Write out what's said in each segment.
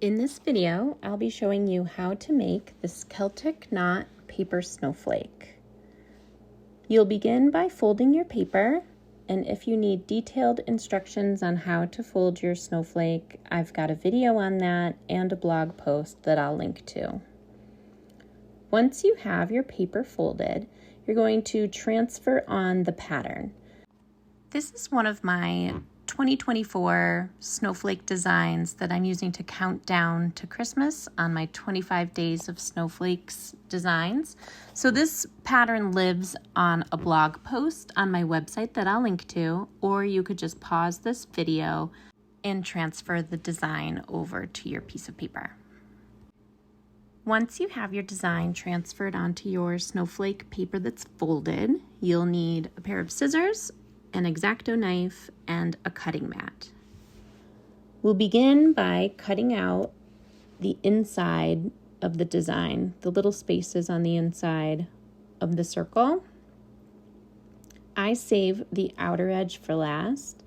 In this video, I'll be showing you how to make this Celtic Knot Paper Snowflake. You'll begin by folding your paper, and if you need detailed instructions on how to fold your snowflake, I've got a video on that and a blog post that I'll link to. Once you have your paper folded, you're going to transfer on the pattern. This is one of my 2024 snowflake designs that I'm using to count down to Christmas on my 25 days of snowflakes designs. So this pattern lives on a blog post on my website that I'll link to, or you could just pause this video and transfer the design over to your piece of paper. Once you have your design transferred onto your snowflake paper that's folded, you'll need a pair of scissors, an X-acto knife, and a cutting mat. We'll begin by cutting out the inside of the design, the little spaces on the inside of the circle. I save the outer edge for last,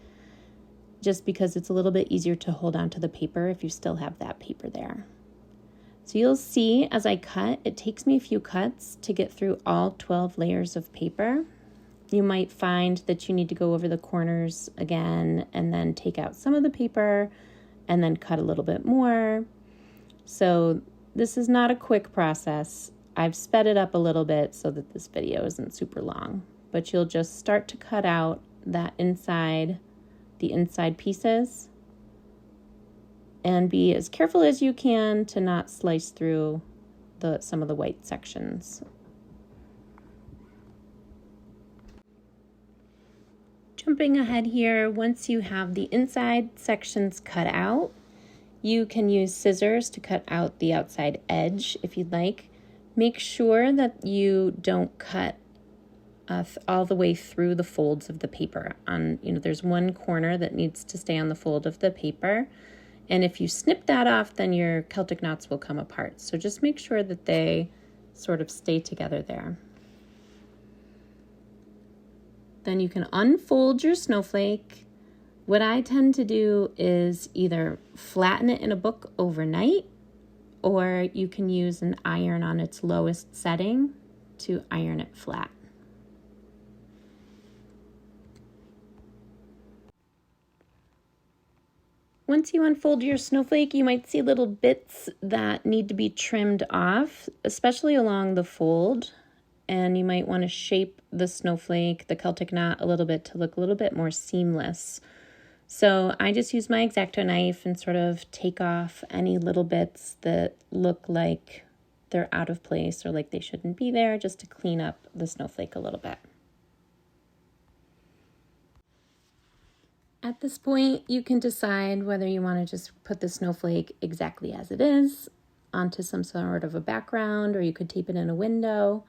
just because it's a little bit easier to hold onto the paper if you still have that paper there. So you'll see as I cut, it takes me a few cuts to get through all 12 layers of paper. You might find that you need to go over the corners again and then take out some of the paper and then cut a little bit more. So this is not a quick process. I've sped it up a little bit so that this video isn't super long, but you'll just start to cut out that inside, the inside pieces, and be as careful as you can to not slice through some of the white sections. Jumping ahead here, once you have the inside sections cut out, you can use scissors to cut out the outside edge if you'd like. Make sure that you don't cut all the way through the folds of the paper. There's one corner that needs to stay on the fold of the paper, and if you snip that off, then your Celtic knots will come apart. So just make sure that they sort of stay together there. Then you can unfold your snowflake. What I tend to do is either flatten it in a book overnight, or you can use an iron on its lowest setting to iron it flat. Once you unfold your snowflake, you might see little bits that need to be trimmed off, especially along the fold. And you might want to shape the snowflake, the Celtic knot, a little bit to look a little bit more seamless. So I just use my X-acto knife and sort of take off any little bits that look like they're out of place or like they shouldn't be there, just to clean up the snowflake a little bit. At this point, you can decide whether you want to just put the snowflake exactly as it is onto some sort of a background, or you could tape it in a window.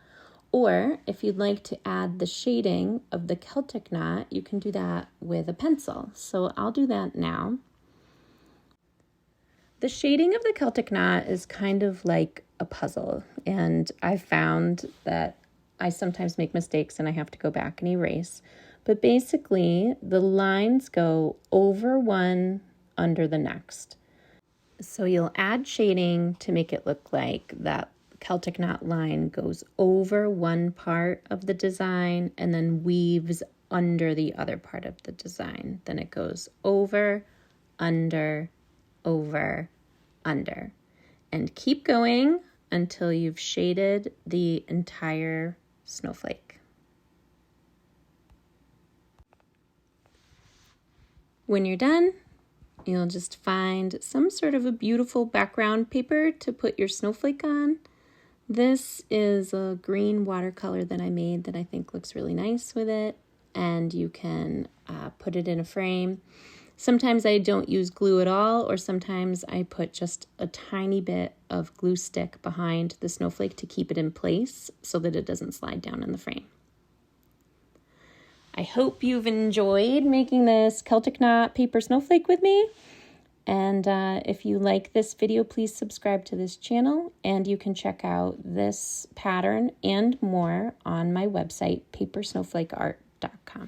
Or if you'd like to add the shading of the Celtic knot, you can do that with a pencil. So I'll do that now. The shading of the Celtic knot is kind of like a puzzle, and I've found that I sometimes make mistakes and I have to go back and erase. But basically, the lines go over one, under the next. So you'll add shading to make it look like that Celtic knot line goes over one part of the design and then weaves under the other part of the design. Then it goes over, under, under. And keep going until you've shaded the entire snowflake. When you're done, you'll just find some sort of a beautiful background paper to put your snowflake on. This is a green watercolor that I made that I think looks really nice with it, and you can put it in a frame. Sometimes I don't use glue at all, or sometimes I put just a tiny bit of glue stick behind the snowflake to keep it in place so that it doesn't slide down in the frame. I hope you've enjoyed making this Celtic Knot Paper Snowflake with me. And if you like this video, please subscribe to this channel, and you can check out this pattern and more on my website, papersnowflakeart.com.